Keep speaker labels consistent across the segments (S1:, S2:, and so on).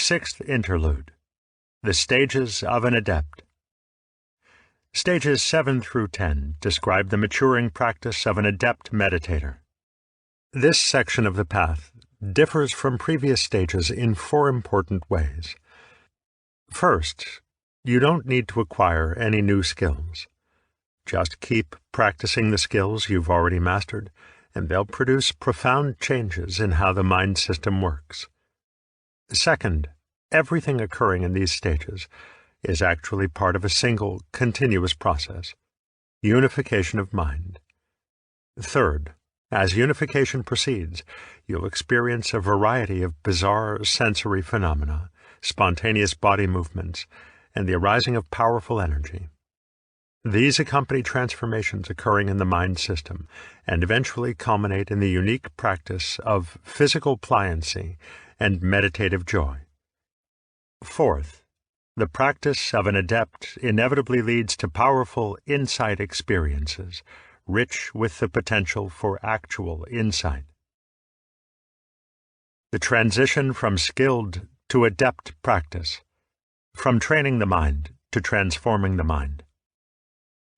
S1: Sixth Interlude. The Stages of an Adept. Stages 7 through 10 describe the maturing practice of an adept meditator. This section of the path differs from previous stages in 4 important ways. First, you don't need to acquire any new skills. Just keep practicing the skills you've already mastered, and they'll produce profound changes in how the mind system works. Second, everything occurring in these stages is actually part of a single, continuous process, unification of mind. Third, as unification proceeds, you'll experience a variety of bizarre sensory phenomena, spontaneous body movements, and the arising of powerful energy. These accompany transformations occurring in the mind system and eventually culminate in the unique practice of physical pliancy and meditative joy. Fourth, the practice of an adept inevitably leads to powerful insight experiences, rich with the potential for actual insight. The transition from skilled to adept practice, from training the mind to transforming the mind.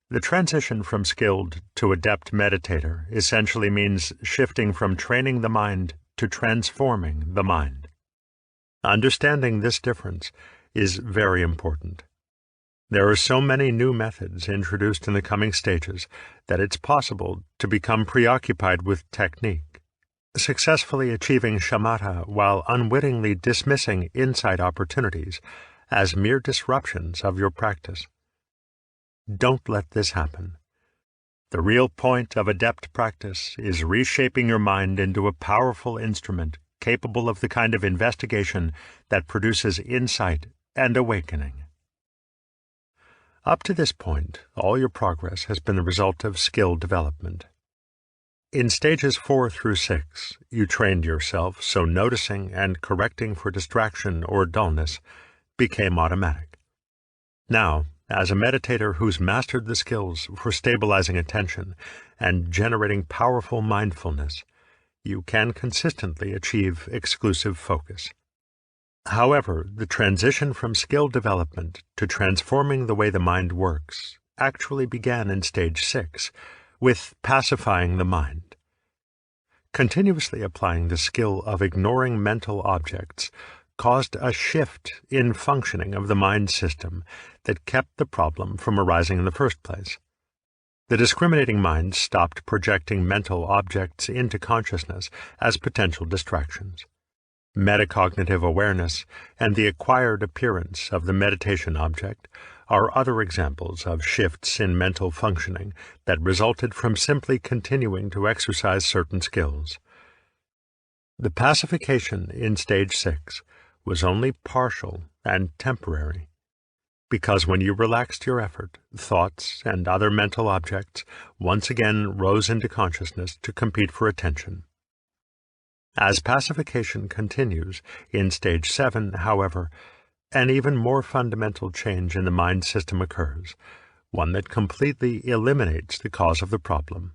S1: The transition from skilled to adept meditator essentially means shifting from training the mind to transforming the mind. Understanding this difference is very important. There are so many new methods introduced in the coming stages that it's possible to become preoccupied with technique, successfully achieving shamatha while unwittingly dismissing insight opportunities as mere disruptions of your practice. Don't let this happen. The real point of adept practice is reshaping your mind into a powerful instrument capable of the kind of investigation that produces insight and awakening. Up to this point, all your progress has been the result of skill development. In stages 4 through 6, you trained yourself so noticing and correcting for distraction or dullness became automatic. Now, as a meditator who's mastered the skills for stabilizing attention and generating powerful mindfulness, you can consistently achieve exclusive focus. However, the transition from skill development to transforming the way the mind works actually began in stage 6, with pacifying the mind. Continuously applying the skill of ignoring mental objects caused a shift in functioning of the mind system that kept the problem from arising in the first place. The discriminating mind stopped projecting mental objects into consciousness as potential distractions. Metacognitive awareness and the acquired appearance of the meditation object are other examples of shifts in mental functioning that resulted from simply continuing to exercise certain skills. The pacification in stage 6 was only partial and temporary, because when you relaxed your effort, thoughts and other mental objects once again rose into consciousness to compete for attention. As pacification continues in stage 7, however, an even more fundamental change in the mind system occurs, one that completely eliminates the cause of the problem.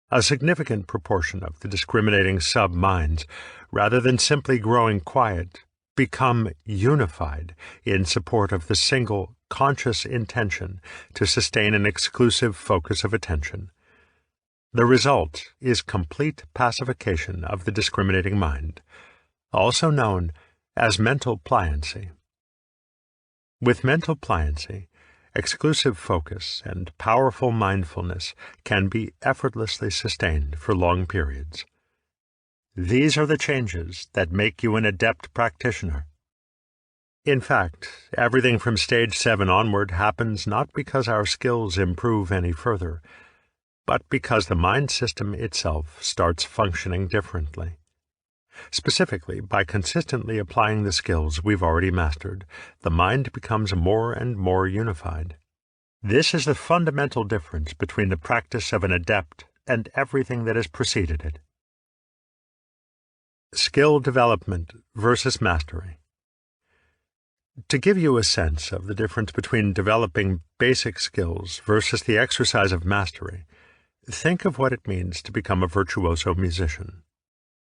S1: A significant proportion of the discriminating sub-minds, rather than simply growing quiet, become unified in support of the single conscious intention to sustain an exclusive focus of attention. The result is complete pacification of the discriminating mind, also known as mental pliancy. With mental pliancy, exclusive focus and powerful mindfulness can be effortlessly sustained for long periods. These are the changes that make you an adept practitioner. In fact, everything from stage 7 onward happens not because our skills improve any further, but because the mind system itself starts functioning differently. Specifically, by consistently applying the skills we've already mastered, the mind becomes more and more unified. This is the fundamental difference between the practice of an adept and everything that has preceded it. Skill development versus mastery. To give you a sense of the difference between developing basic skills versus the exercise of mastery, think of what it means to become a virtuoso musician.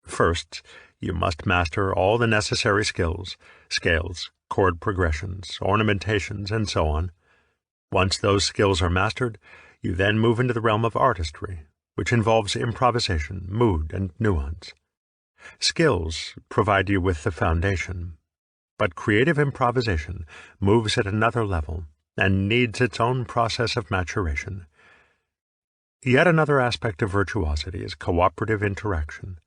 S1: First, You must master all the necessary skills, scales, chord progressions, ornamentations, and so on. Once those skills are mastered, you then move into the realm of artistry, which involves improvisation, mood, and nuance. Skills provide you with the foundation, but creative improvisation moves at another level and needs its own process of maturation. Yet another aspect of virtuosity is cooperative interaction.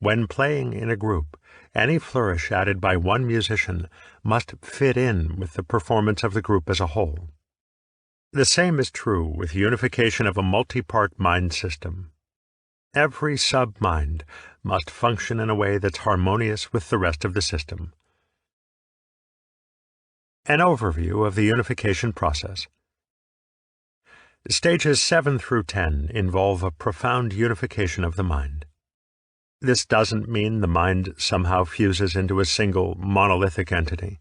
S1: When playing in a group, any flourish added by one musician must fit in with the performance of the group as a whole. The same is true with unification of a multi-part mind system. Every sub-mind must function in a way that's harmonious with the rest of the system. An overview of the unification process. Stages 7 through 10 involve a profound unification of the mind. This doesn't mean the mind somehow fuses into a single monolithic entity.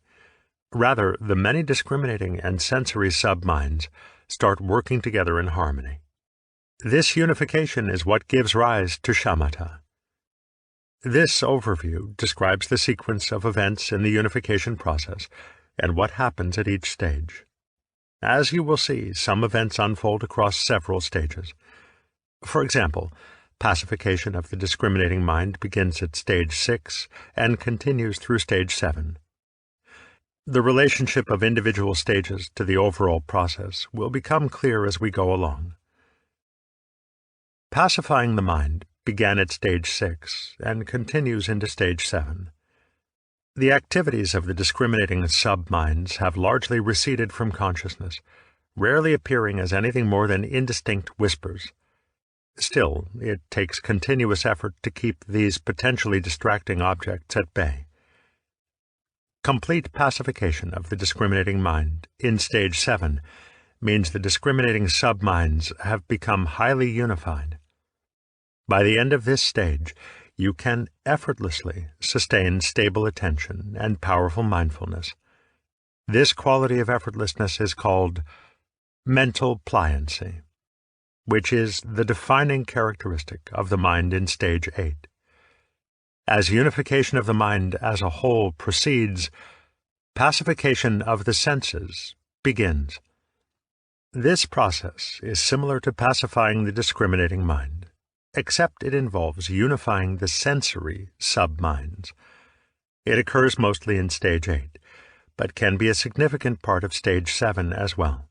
S1: Rather, the many discriminating and sensory sub-minds start working together in harmony. This unification is what gives rise to shamatha. This overview describes the sequence of events in the unification process and what happens at each stage. As you will see, some events unfold across several stages. For example, pacification of the discriminating mind begins at stage 6 and continues through stage 7. The relationship of individual stages to the overall process will become clear as we go along. Pacifying the mind began at stage 6 and continues into stage 7. The activities of the discriminating sub-minds have largely receded from consciousness, rarely appearing as anything more than indistinct whispers. Still, it takes continuous effort to keep these potentially distracting objects at bay. Complete pacification of the discriminating mind in stage 7 means the discriminating sub-minds have become highly unified. By the end of this stage, you can effortlessly sustain stable attention and powerful mindfulness. This quality of effortlessness is called mental pliancy, which is the defining characteristic of the mind in stage 8. As unification of the mind as a whole proceeds, pacification of the senses begins. This process is similar to pacifying the discriminating mind, except it involves unifying the sensory sub-minds. It occurs mostly in stage 8, but can be a significant part of stage 7 as well.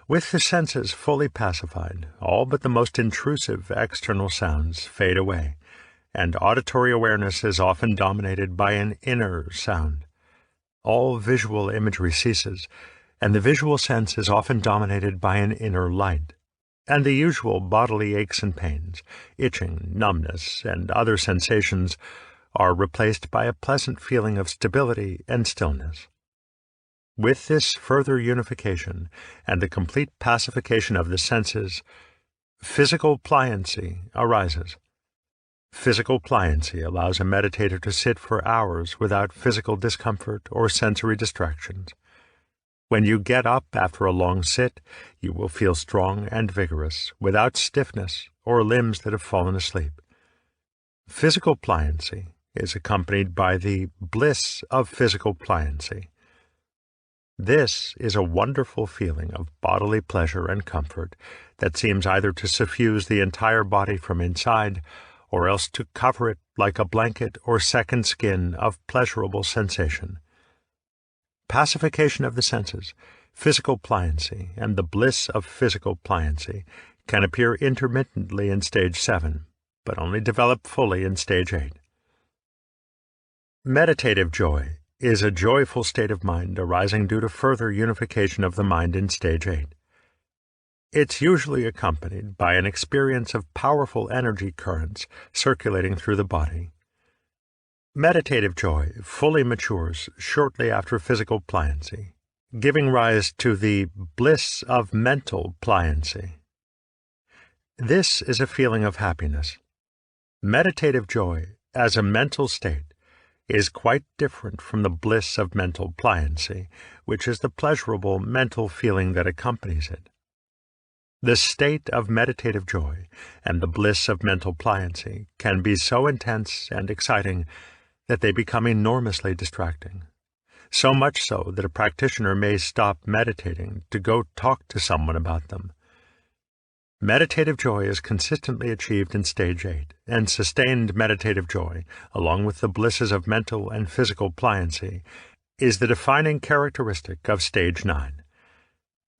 S1: With the senses fully pacified, all but the most intrusive external sounds fade away, and auditory awareness is often dominated by an inner sound. All visual imagery ceases, and the visual sense is often dominated by an inner light, and the usual bodily aches and pains, itching, numbness, and other sensations are replaced by a pleasant feeling of stability and stillness. With this further unification and the complete pacification of the senses, physical pliancy arises. Physical pliancy allows a meditator to sit for hours without physical discomfort or sensory distractions. When you get up after a long sit, you will feel strong and vigorous, without stiffness or limbs that have fallen asleep. Physical pliancy is accompanied by the bliss of physical pliancy. This is a wonderful feeling of bodily pleasure and comfort that seems either to suffuse the entire body from inside or else to cover it like a blanket or second skin of pleasurable sensation. Pacification of the senses, physical pliancy, and the bliss of physical pliancy can appear intermittently in stage 7, but only develop fully in stage 8. Meditative joy is a joyful state of mind arising due to further unification of the mind in stage 8. It's usually accompanied by an experience of powerful energy currents circulating through the body. Meditative joy fully matures shortly after physical pliancy, giving rise to the bliss of mental pliancy. This is a feeling of happiness. Meditative joy, as a mental state, is quite different from the bliss of mental pliancy, which is the pleasurable mental feeling that accompanies it. The state of meditative joy and the bliss of mental pliancy can be so intense and exciting that they become enormously distracting. So much so that a practitioner may stop meditating to go talk to someone about them. Meditative joy is consistently achieved in stage 8, and sustained meditative joy, along with the blisses of mental and physical pliancy, is the defining characteristic of stage 9.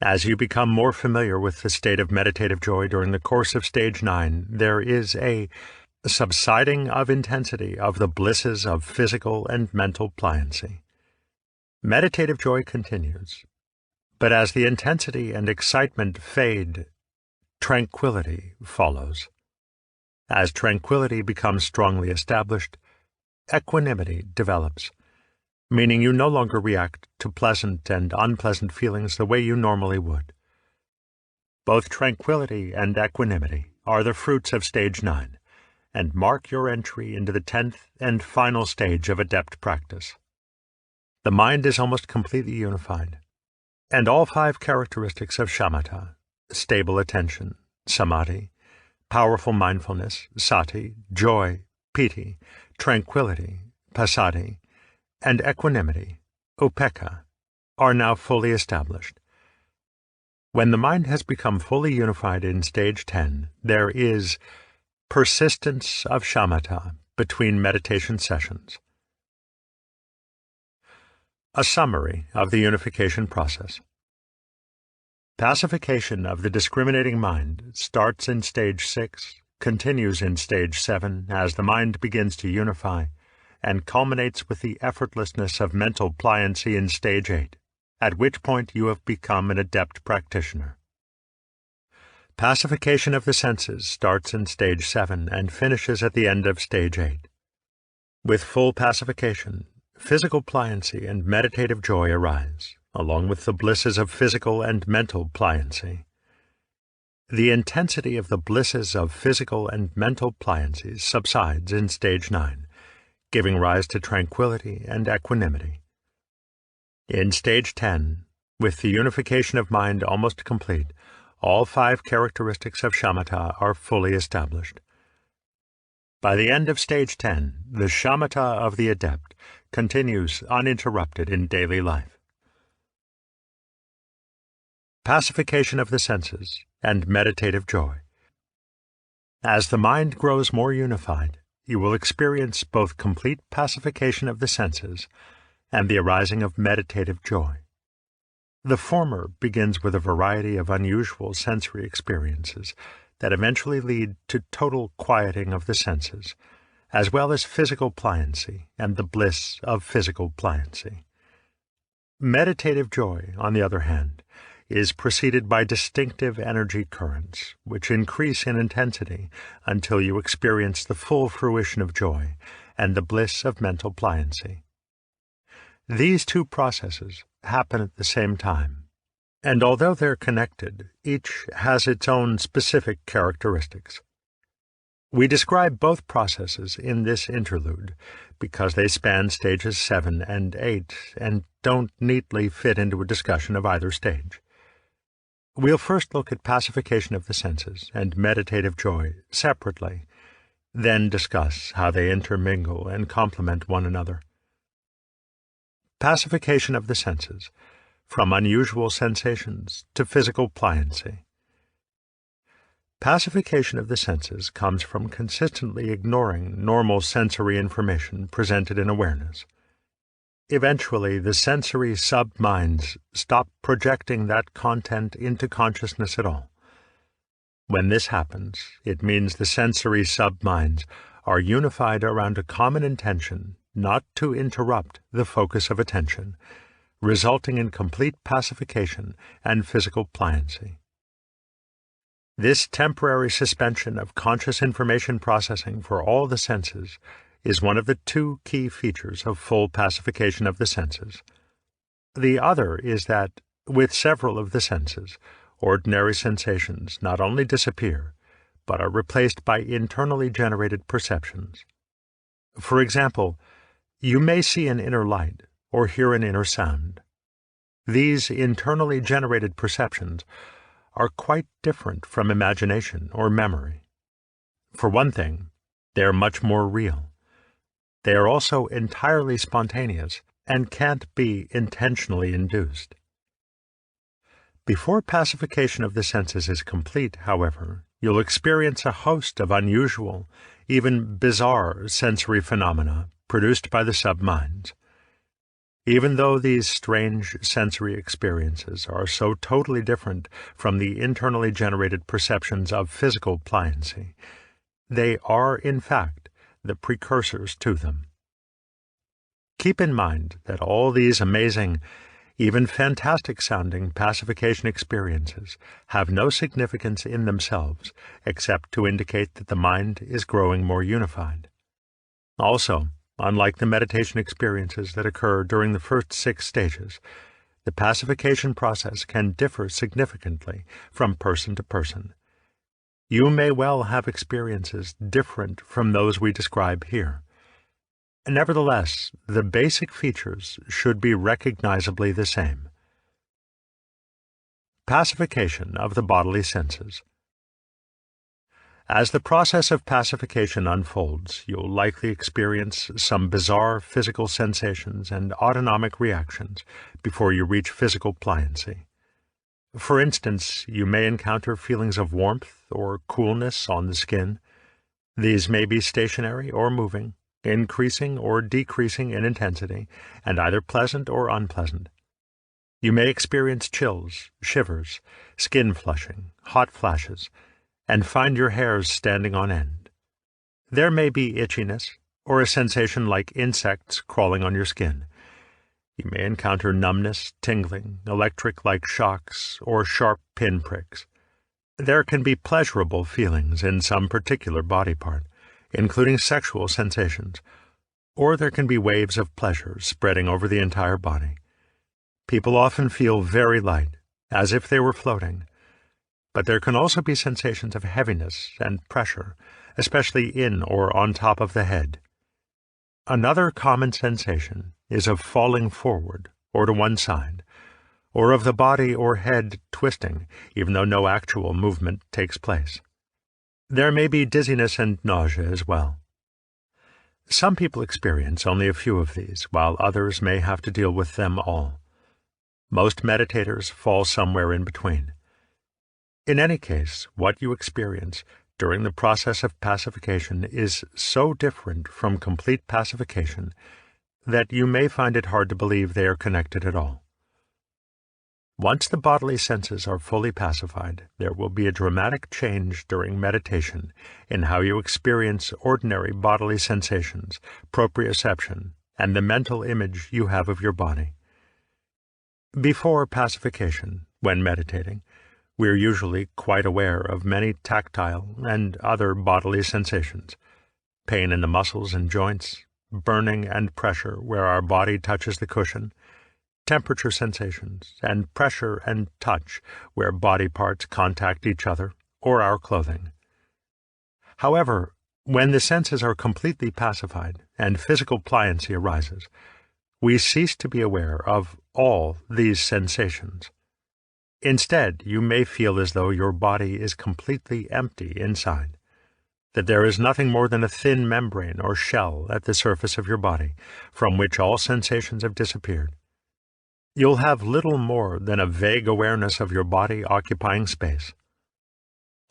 S1: As you become more familiar with the state of meditative joy during the course of stage 9, there is a subsiding of intensity of the blisses of physical and mental pliancy. Meditative joy continues, but as the intensity and excitement fade, tranquility follows. As tranquility becomes strongly established, equanimity develops, meaning you no longer react to pleasant and unpleasant feelings the way you normally would. Both tranquility and equanimity are the fruits of stage 9, and mark your entry into the 10th and final stage of adept practice. The mind is almost completely unified, and all 5 characteristics of shamatha, stable attention, samadhi, powerful mindfulness, sati, joy, piti, tranquility, passaddhi, and equanimity, upekkha, are now fully established. When the mind has become fully unified in stage 10, there is persistence of shamatha between meditation sessions. A summary of the unification process. Pacification of the discriminating mind starts in stage 6, continues in stage 7 as the mind begins to unify, and culminates with the effortlessness of mental pliancy in stage 8, at which point you have become an adept practitioner. Pacification of the senses starts in stage 7 and finishes at the end of stage 8. With full pacification, physical pliancy and meditative joy arise, along with the blisses of physical and mental pliancy. The intensity of the blisses of physical and mental pliancy subsides in stage 9, giving rise to tranquility and equanimity. In stage 10, with the unification of mind almost complete, all 5 characteristics of shamatha are fully established. By the end of stage 10, the shamatha of the adept continues uninterrupted in daily life. Pacification of the senses and meditative joy. As the mind grows more unified, you will experience both complete pacification of the senses and the arising of meditative joy. The former begins with a variety of unusual sensory experiences that eventually lead to total quieting of the senses, as well as physical pliancy and the bliss of physical pliancy. Meditative joy, on the other hand, is preceded by distinctive energy currents, which increase in intensity until you experience the full fruition of joy and the bliss of mental pliancy. These 2 processes happen at the same time, and although they're connected, each has its own specific characteristics. We describe both processes in this interlude because they span stages 7 and 8 and don't neatly fit into a discussion of either stage. We'll first look at pacification of the senses and meditative joy separately, then discuss how they intermingle and complement one another. Pacification of the senses, from unusual sensations to physical pliancy. Pacification of the senses comes from consistently ignoring normal sensory information presented in awareness. Eventually, the sensory sub-minds stop projecting that content into consciousness at all. When this happens, it means the sensory sub-minds are unified around a common intention not to interrupt the focus of attention, resulting in complete pacification and physical pliancy. This temporary suspension of conscious information processing for all the senses is one of the 2 key features of full pacification of the senses. The other is that, with several of the senses, ordinary sensations not only disappear, but are replaced by internally generated perceptions. For example, you may see an inner light or hear an inner sound. These internally generated perceptions are quite different from imagination or memory. For one thing, they are much more real. They are also entirely spontaneous and can't be intentionally induced. Before pacification of the senses is complete, however, you'll experience a host of unusual, even bizarre sensory phenomena produced by the subminds. Even though these strange sensory experiences are so totally different from the internally generated perceptions of physical pliancy, they are, in fact, the precursors to them. Keep in mind that all these amazing, even fantastic-sounding pacification experiences have no significance in themselves except to indicate that the mind is growing more unified. Also, unlike the meditation experiences that occur during the first 6 stages, the pacification process can differ significantly from person to person. You may well have experiences different from those we describe here. Nevertheless, the basic features should be recognizably the same. Pacification of the bodily senses. As the process of pacification unfolds, you'll likely experience some bizarre physical sensations and autonomic reactions before you reach physical pliancy. For instance, you may encounter feelings of warmth or coolness on the skin. These may be stationary or moving, increasing or decreasing in intensity, and either pleasant or unpleasant. You may experience chills, shivers, skin flushing, hot flashes, and find your hairs standing on end. There may be itchiness, or a sensation like insects crawling on your skin. You may encounter numbness, tingling, electric-like shocks, or sharp pinpricks. There can be pleasurable feelings in some particular body part, including sexual sensations, or there can be waves of pleasure spreading over the entire body. People often feel very light, as if they were floating, but there can also be sensations of heaviness and pressure, especially in or on top of the head. Another common sensation is of falling forward or to one side, or of the body or head twisting, even though no actual movement takes place. There may be dizziness and nausea as well. Some people experience only a few of these, while others may have to deal with them all. Most meditators fall somewhere in between. In any case, what you experience during the process of pacification is so different from complete pacification that you may find it hard to believe they are connected at all. Once the bodily senses are fully pacified, there will be a dramatic change during meditation in how you experience ordinary bodily sensations, proprioception, and the mental image you have of your body. Before pacification, when meditating, we are usually quite aware of many tactile and other bodily sensations: pain in the muscles and joints, burning and pressure where our body touches the cushion, temperature sensations, and pressure and touch where body parts contact each other or our clothing. However, when the senses are completely pacified and physical pliancy arises, we cease to be aware of all these sensations. Instead, you may feel as though your body is completely empty inside, that there is nothing more than a thin membrane or shell at the surface of your body, from which all sensations have disappeared. You'll have little more than a vague awareness of your body occupying space.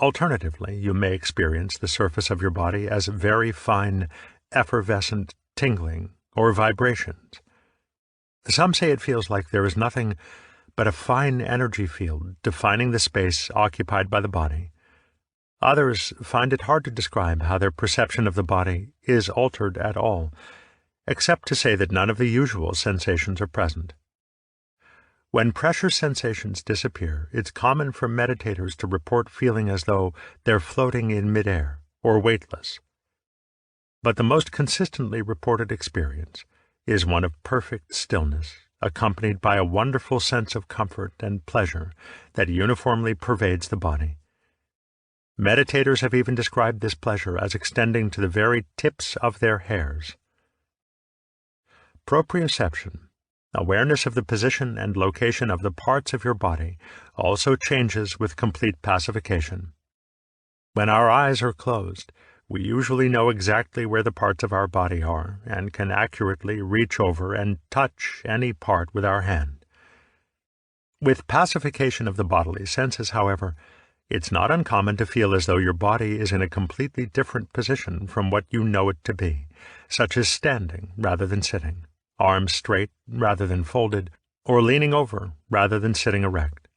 S1: Alternatively, you may experience the surface of your body as very fine, effervescent tingling or vibrations. Some say it feels like there is nothing but a fine energy field defining the space occupied by the body. Others find it hard to describe how their perception of the body is altered at all, except to say that none of the usual sensations are present. When pressure sensations disappear, it's common for meditators to report feeling as though they're floating in midair or weightless. But the most consistently reported experience is one of perfect stillness, accompanied by a wonderful sense of comfort and pleasure that uniformly pervades the body. Meditators have even described this pleasure as extending to the very tips of their hairs. Proprioception, Awareness of the position and location of the parts of your body also changes with complete pacification. When our eyes are closed, we usually know exactly where the parts of our body are and can accurately reach over and touch any part with our hand. With pacification of the bodily senses, however, it's not uncommon to feel as though your body is in a completely different position from what you know it to be, such as standing rather than sitting, arms straight rather than folded, or leaning over rather than sitting erect.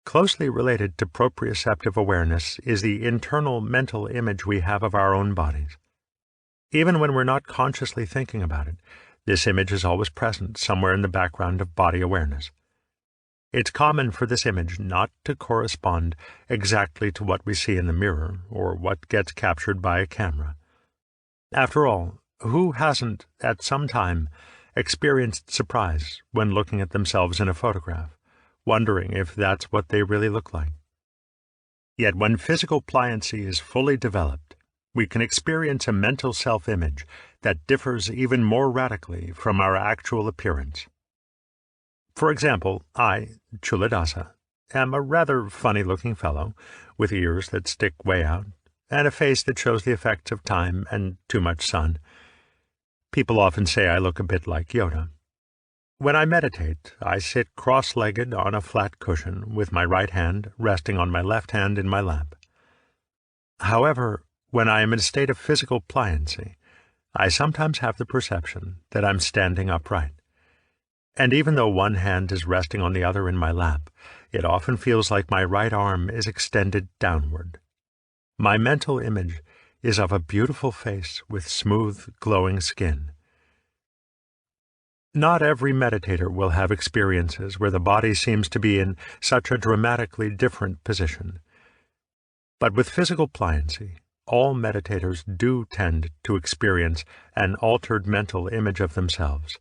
S1: Closely related to proprioceptive awareness is the internal mental image we have of our own bodies. Even when we're not consciously thinking about it, this image is always present somewhere in the background of body awareness. It's common for this image not to correspond exactly to what we see in the mirror or what gets captured by a camera. After all, who hasn't, at some time, experienced surprise when looking at themselves in a photograph, wondering if that's what they really look like? Yet when physical pliancy is fully developed, we can experience a mental self-image that differs even more radically from our actual appearance. For example, I, Chuladasa, am a rather funny-looking fellow, with ears that stick way out, and a face that shows the effects of time and too much sun. People often say I look a bit like Yoda. When I meditate, I sit cross-legged on a flat cushion with my right hand resting on my left hand in my lap. However, when I am in a state of physical pliancy, I sometimes have the perception that I'm standing upright. And even though one hand is resting on the other in my lap, it often feels like my right arm is extended downward. My mental image is of a beautiful face with smooth, glowing skin. Not every meditator will have experiences where the body seems to be in such a dramatically different position. But with physical pliancy, all meditators do tend to experience an altered mental image of themselves.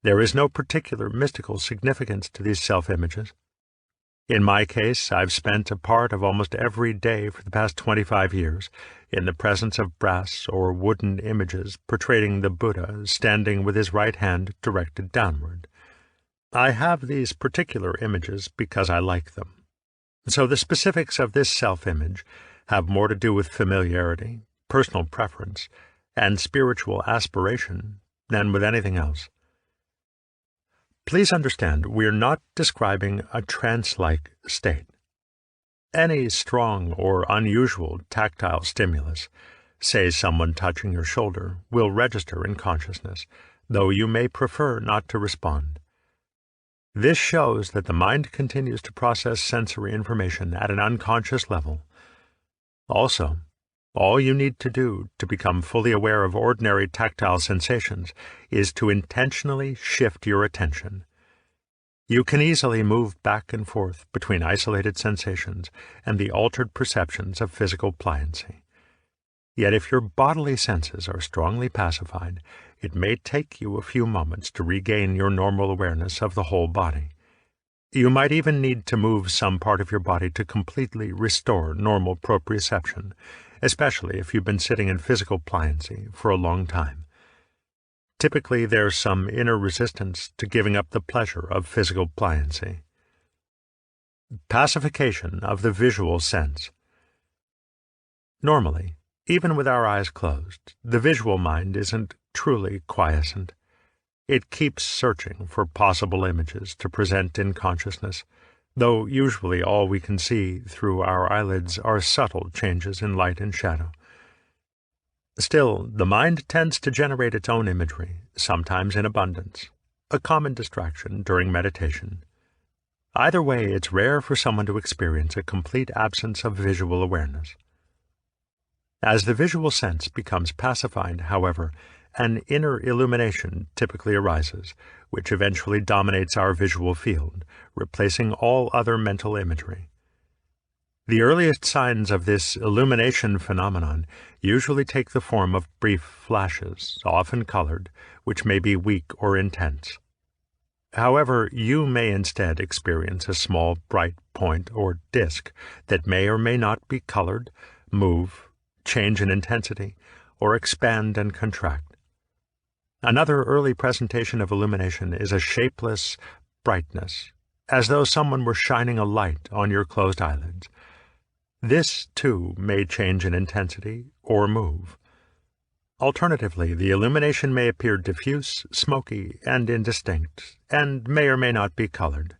S1: There is no particular mystical significance to these self-images. In my case, I've spent a part of almost every day for the past 25 years in the presence of brass or wooden images portraying the Buddha standing with his right hand directed downward. I have these particular images because I like them. So the specifics of this self-image have more to do with familiarity, personal preference, and spiritual aspiration than with anything else. Please understand, we're not describing a trance-like state. Any strong or unusual tactile stimulus, say someone touching your shoulder, will register in consciousness, though you may prefer not to respond. This shows that the mind continues to process sensory information at an unconscious level. Also, all you need to do to become fully aware of ordinary tactile sensations is to intentionally shift your attention. You can easily move back and forth between isolated sensations and the altered perceptions of physical pliancy. Yet if your bodily senses are strongly pacified, it may take you a few moments to regain your normal awareness of the whole body. You might even need to move some part of your body to completely restore normal proprioception, especially if you've been sitting in physical pliancy for a long time. Typically, there's some inner resistance to giving up the pleasure of physical pliancy. Pacification of the visual sense. Normally, even with our eyes closed, the visual mind isn't truly quiescent. It keeps searching for possible images to present in consciousness, though usually all we can see through our eyelids are subtle changes in light and shadow. Still, the mind tends to generate its own imagery, sometimes in abundance, a common distraction during meditation. Either way, it's rare for someone to experience a complete absence of visual awareness. As the visual sense becomes pacified, however, an inner illumination typically arises, which eventually dominates our visual field, replacing all other mental imagery. The earliest signs of this illumination phenomenon usually take the form of brief flashes, often colored, which may be weak or intense. However, you may instead experience a small bright point or disk that may or may not be colored, move, change in intensity, or expand and contract. Another early presentation of illumination is a shapeless brightness, as though someone were shining a light on your closed eyelids. This, too, may change in intensity or move. Alternatively, the illumination may appear diffuse, smoky, and indistinct, and may or may not be colored.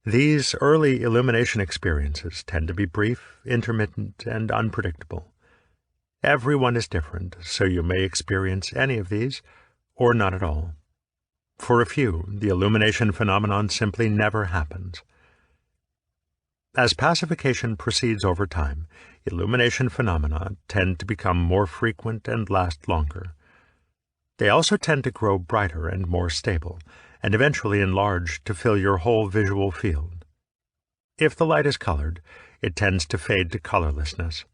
S1: These early illumination experiences tend to be brief, intermittent, and unpredictable. Everyone is different, so you may experience any of these, or none at all. For a few, the illumination phenomenon simply never happens. As pacification proceeds over time, illumination phenomena tend to become more frequent and last longer. They also tend to grow brighter and more stable, and eventually enlarge to fill your whole visual field. If the light is colored, it tends to fade to colorlessness.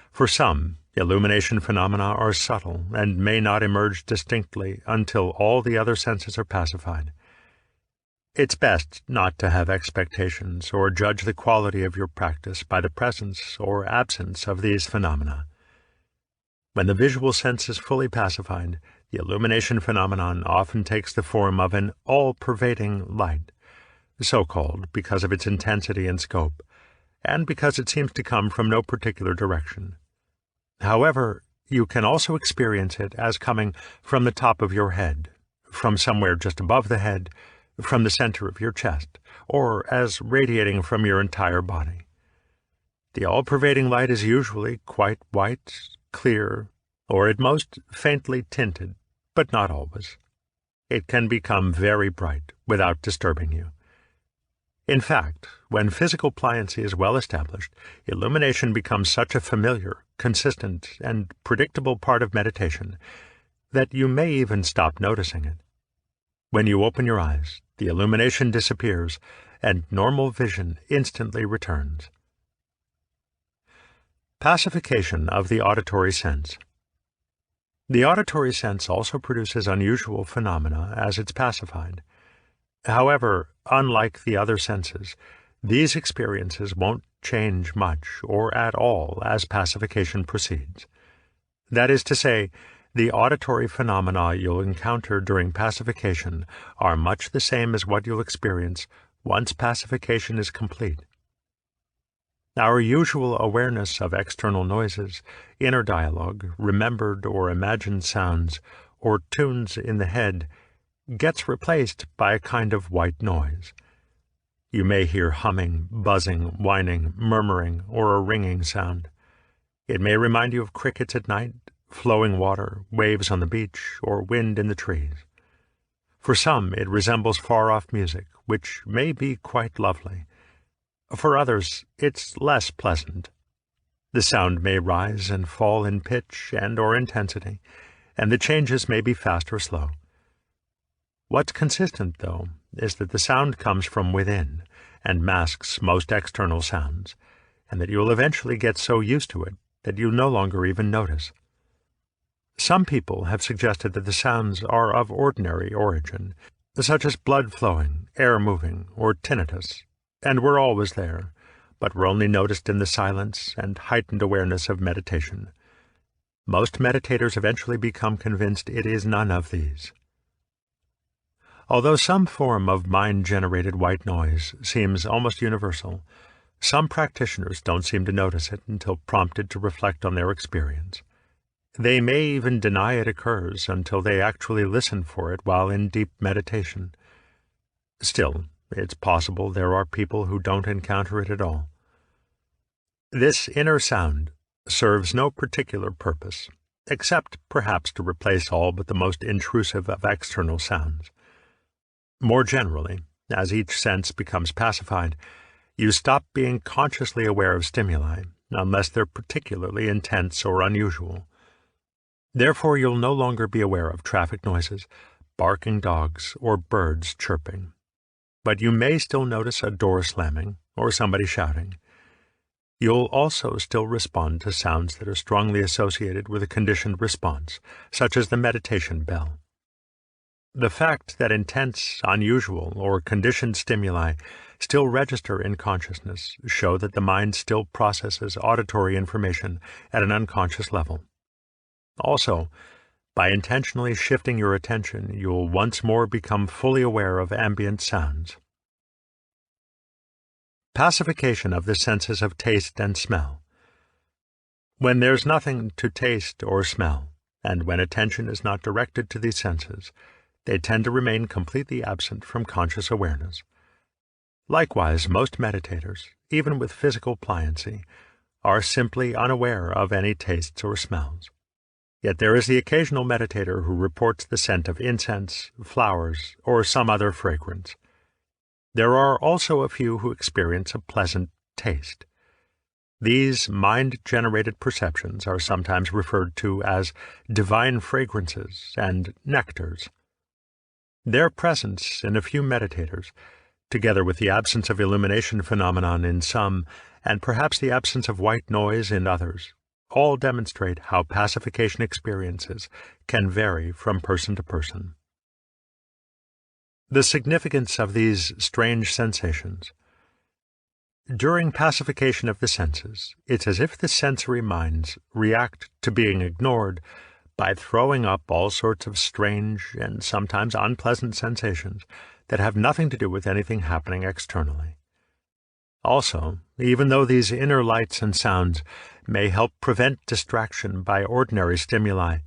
S1: For some, illumination phenomena are subtle and may not emerge distinctly until all the other senses are pacified. It's best not to have expectations or judge the quality of your practice by the presence or absence of these phenomena. When the visual sense is fully pacified, the illumination phenomenon often takes the form of an all-pervading light, so-called because of its intensity and scope, and because it seems to come from no particular direction. However, you can also experience it as coming from the top of your head, from somewhere just above the head, from the center of your chest, or as radiating from your entire body. The all-pervading light is usually quite white, clear, or at most faintly tinted, but not always. It can become very bright without disturbing you. In fact, when physical pliancy is well established, illumination becomes such a familiar, consistent, and predictable part of meditation that you may even stop noticing it. When you open your eyes, the illumination disappears, and normal vision instantly returns. Pacification of the auditory sense. The auditory sense also produces unusual phenomena as it's pacified. However, unlike the other senses, these experiences won't change much or at all as pacification proceeds. That is to say, the auditory phenomena you'll encounter during pacification are much the same as what you'll experience once pacification is complete. Our usual awareness of external noises, inner dialogue, remembered or imagined sounds, or tunes in the head gets replaced by a kind of white noise. You may hear humming, buzzing, whining, murmuring, or a ringing sound. It may remind you of crickets at night, flowing water, waves on the beach, or wind in the trees. For some, it resembles far-off music, which may be quite lovely. For others, it's less pleasant. The sound may rise and fall in pitch and or intensity, and the changes may be fast or slow. What's consistent, though, is that the sound comes from within and masks most external sounds, and that you'll eventually get so used to it that you no longer even notice. Some people have suggested that the sounds are of ordinary origin, such as blood flowing, air moving, or tinnitus, and were always there, but were only noticed in the silence and heightened awareness of meditation. Most meditators eventually become convinced it is none of these. Although some form of mind-generated white noise seems almost universal, some practitioners don't seem to notice it until prompted to reflect on their experience. They may even deny it occurs until they actually listen for it while in deep meditation. Still, it's possible there are people who don't encounter it at all. This inner sound serves no particular purpose, except perhaps to replace all but the most intrusive of external sounds. More generally, as each sense becomes pacified, you stop being consciously aware of stimuli, unless they're particularly intense or unusual. Therefore, you'll no longer be aware of traffic noises, barking dogs, or birds chirping. But you may still notice a door slamming or somebody shouting. You'll also still respond to sounds that are strongly associated with a conditioned response, such as the meditation bell. The fact that intense, unusual, or conditioned stimuli still register in consciousness show that the mind still processes auditory information at an unconscious level. Also, By intentionally shifting your attention, you'll once more become fully aware of ambient sounds. Pacification of the senses of taste and smell. When there's nothing to taste or smell, and when attention is not directed to these senses, they tend to remain completely absent from conscious awareness. Likewise, most meditators, even with physical pliancy, are simply unaware of any tastes or smells. Yet there is the occasional meditator who reports the scent of incense, flowers, or some other fragrance. There are also a few who experience a pleasant taste. These mind-generated perceptions are sometimes referred to as divine fragrances and nectars. Their presence in a few meditators, together with the absence of illumination phenomenon in some, and perhaps the absence of white noise in others, all demonstrate how pacification experiences can vary from person to person. The significance of these strange sensations. During pacification of the senses, it's as if the sensory minds react to being ignored by throwing up all sorts of strange and sometimes unpleasant sensations that have nothing to do with anything happening externally. Also, even though these inner lights and sounds may help prevent distraction by ordinary stimuli,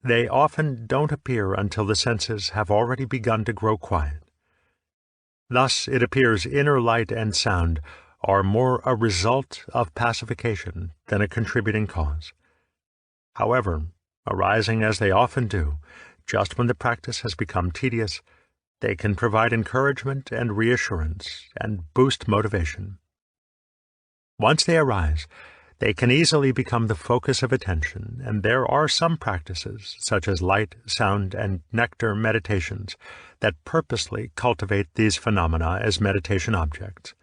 S1: they often don't appear until the senses have already begun to grow quiet. Thus, it appears inner light and sound are more a result of pacification than a contributing cause. However, arising as they often do, just when the practice has become tedious, they can provide encouragement and reassurance and boost motivation. Once they arise, they can easily become the focus of attention, and there are some practices, such as light, sound, and nectar meditations, that purposely cultivate these phenomena as meditation objects.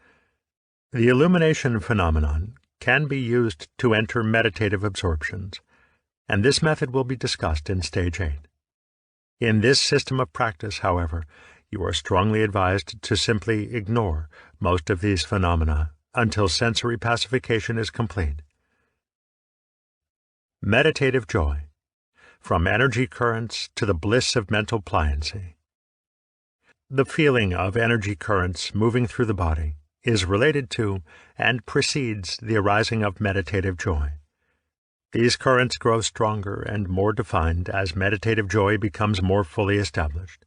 S1: The illumination phenomenon can be used to enter meditative absorptions, and this method will be discussed in Stage 8. In this system of practice, however, you are strongly advised to simply ignore most of these phenomena until sensory pacification is complete. Meditative joy, from energy currents to the bliss of mental pliancy. The feeling of energy currents moving through the body is related to and precedes the arising of meditative joy. These currents grow stronger and more defined as meditative joy becomes more fully established.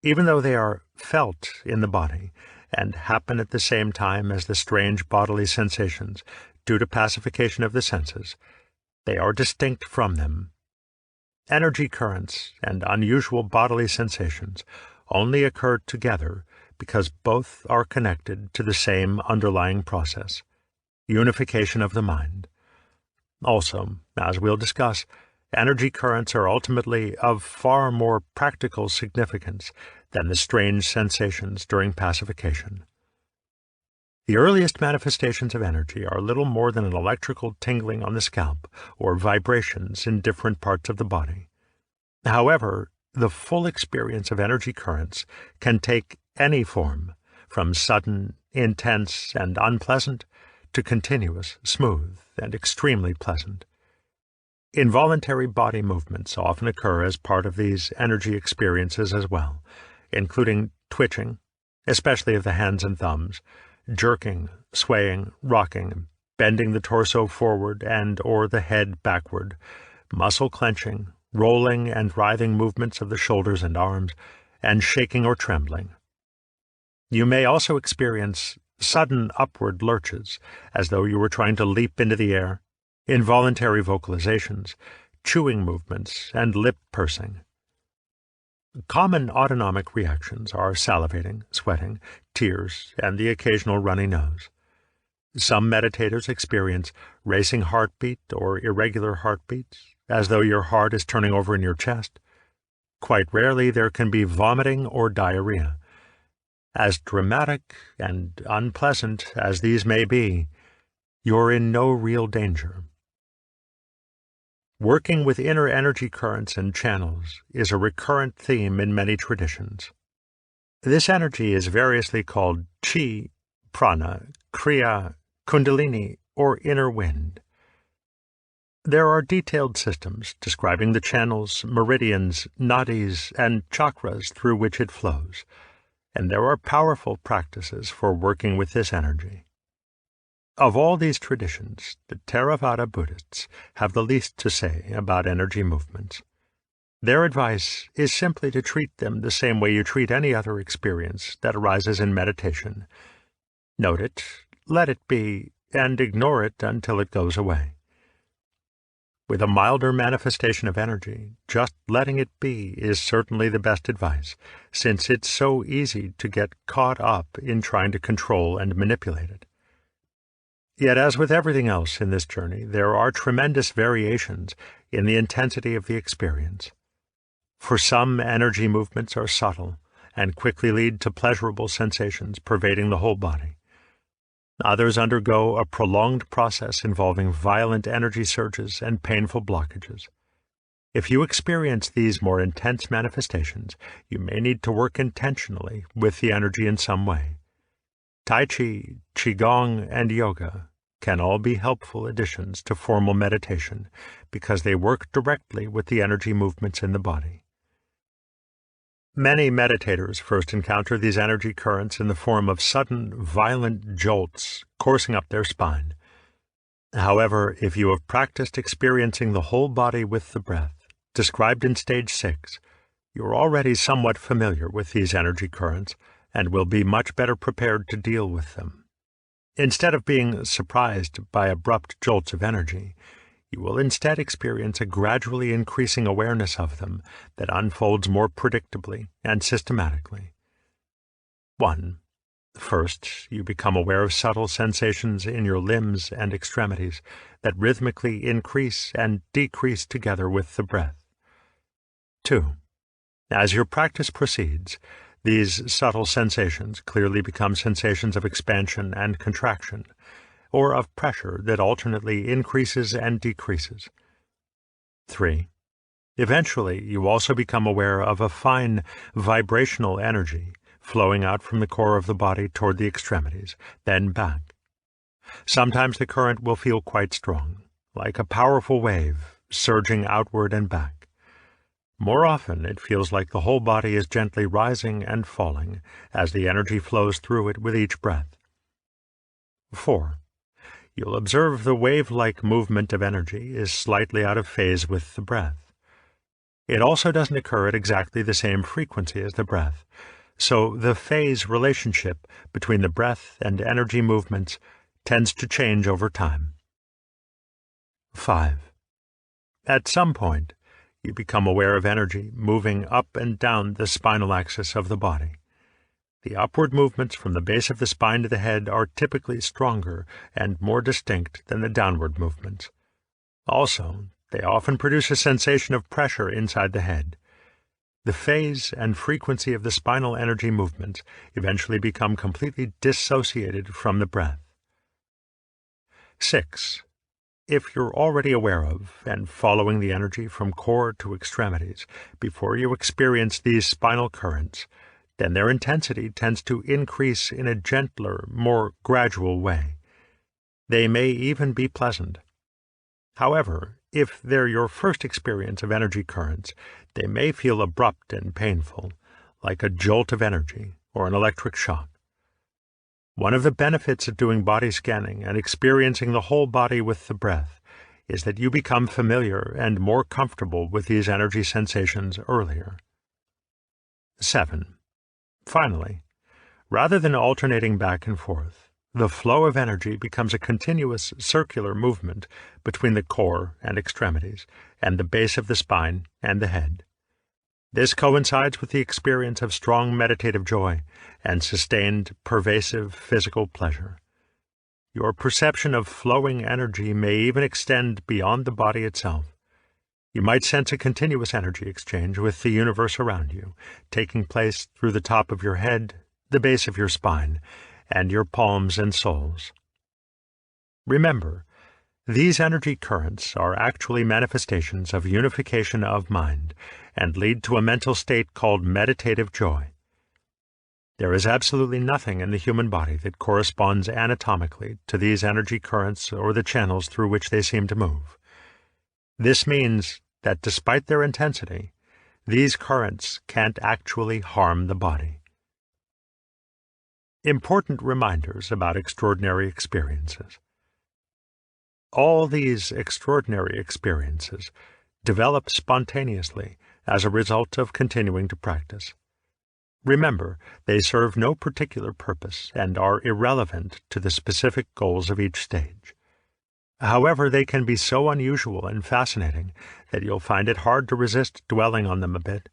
S1: Even though they are felt in the body and happen at the same time as the strange bodily sensations due to pacification of the senses, they are distinct from them. Energy currents and unusual bodily sensations only occur together because both are connected to the same underlying process, unification of the mind. Also, as we'll discuss, energy currents are ultimately of far more practical significance than the strange sensations during pacification. The earliest manifestations of energy are little more than an electrical tingling on the scalp or vibrations in different parts of the body. However, the full experience of energy currents can take any form, from sudden, intense, and unpleasant to continuous, smooth, and extremely pleasant. Involuntary body movements often occur as part of these energy experiences as well, including twitching, especially of the hands and thumbs, jerking, swaying, rocking, bending the torso forward and or the head backward, muscle clenching, rolling and writhing movements of the shoulders and arms, and shaking or trembling. You may also experience sudden upward lurches, as though you were trying to leap into the air, involuntary vocalizations, chewing movements, and lip pursing. Common autonomic reactions are salivating, sweating, tears, and the occasional runny nose. Some meditators experience racing heartbeat or irregular heartbeats, as though your heart is turning over in your chest. Quite rarely there can be vomiting or diarrhea. As dramatic and unpleasant as these may be, you're in no real danger. Working with inner energy currents and channels is a recurrent theme in many traditions. This energy is variously called chi, prana, kriya, kundalini, or inner wind. There are detailed systems describing the channels, meridians, nadis, and chakras through which it flows, and there are powerful practices for working with this energy. Of all these traditions, the Theravada Buddhists have the least to say about energy movements. Their advice is simply to treat them the same way you treat any other experience that arises in meditation. Note it, let it be, and ignore it until it goes away. With a milder manifestation of energy, just letting it be is certainly the best advice, since it's so easy to get caught up in trying to control and manipulate it. Yet, as with everything else in this journey, there are tremendous variations in the intensity of the experience. For some, energy movements are subtle and quickly lead to pleasurable sensations pervading the whole body. Others undergo a prolonged process involving violent energy surges and painful blockages. If you experience these more intense manifestations, you may need to work intentionally with the energy in some way. Tai Chi, Qigong, and Yoga can all be helpful additions to formal meditation because they work directly with the energy movements in the body. Many meditators first encounter these energy currents in the form of sudden, violent jolts coursing up their spine. However, if you have practiced experiencing the whole body with the breath, described in Stage 6, you're already somewhat familiar with these energy currents and will be much better prepared to deal with them. Instead of being surprised by abrupt jolts of energy, you will instead experience a gradually increasing awareness of them that unfolds more predictably and systematically. 1. First, you become aware of subtle sensations in your limbs and extremities that rhythmically increase and decrease together with the breath. 2. As your practice proceeds, these subtle sensations clearly become sensations of expansion and contraction, or of pressure that alternately increases and decreases. 3. Eventually, you also become aware of a fine vibrational energy flowing out from the core of the body toward the extremities, then back. Sometimes the current will feel quite strong, like a powerful wave surging outward and back. More often, it feels like the whole body is gently rising and falling as the energy flows through it with each breath. 4. You'll observe the wave-like movement of energy is slightly out of phase with the breath. It also doesn't occur at exactly the same frequency as the breath, so the phase relationship between the breath and energy movements tends to change over time. 5. At some point, you become aware of energy moving up and down the spinal axis of the body. The upward movements from the base of the spine to the head are typically stronger and more distinct than the downward movements. Also, they often produce a sensation of pressure inside the head. The phase and frequency of the spinal energy movements eventually become completely dissociated from the breath. 6. If you're already aware of and following the energy from core to extremities before you experience these spinal currents, then their intensity tends to increase in a gentler, more gradual way. They may even be pleasant. However, if they're your first experience of energy currents, they may feel abrupt and painful, like a jolt of energy or an electric shock. One of the benefits of doing body scanning and experiencing the whole body with the breath is that you become familiar and more comfortable with these energy sensations earlier. 7. Finally, rather than alternating back and forth, the flow of energy becomes a continuous circular movement between the core and extremities, and the base of the spine and the head. This coincides with the experience of strong meditative joy and sustained, pervasive physical pleasure. Your perception of flowing energy may even extend beyond the body itself. You might sense a continuous energy exchange with the universe around you, taking place through the top of your head, the base of your spine, and your palms and soles. Remember, these energy currents are actually manifestations of unification of mind and lead to a mental state called meditative joy. There is absolutely nothing in the human body that corresponds anatomically to these energy currents or the channels through which they seem to move. This means that despite their intensity, these currents can't actually harm the body. Important reminders about extraordinary experiences. All these extraordinary experiences develop spontaneously as a result of continuing to practice. Remember, they serve no particular purpose and are irrelevant to the specific goals of each stage. However, they can be so unusual and fascinating that you'll find it hard to resist dwelling on them a bit.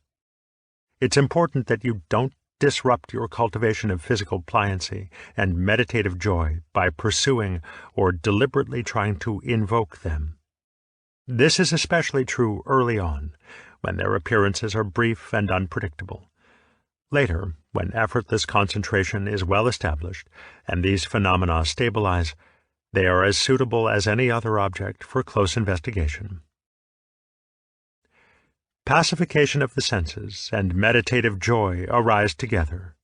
S1: It's important that you don't disrupt your cultivation of physical pliancy and meditative joy by pursuing or deliberately trying to invoke them. This is especially true early on, when their appearances are brief and unpredictable. Later, when effortless concentration is well established and these phenomena stabilize, they are as suitable as any other object for close investigation. Pacification of the senses and meditative joy arise together.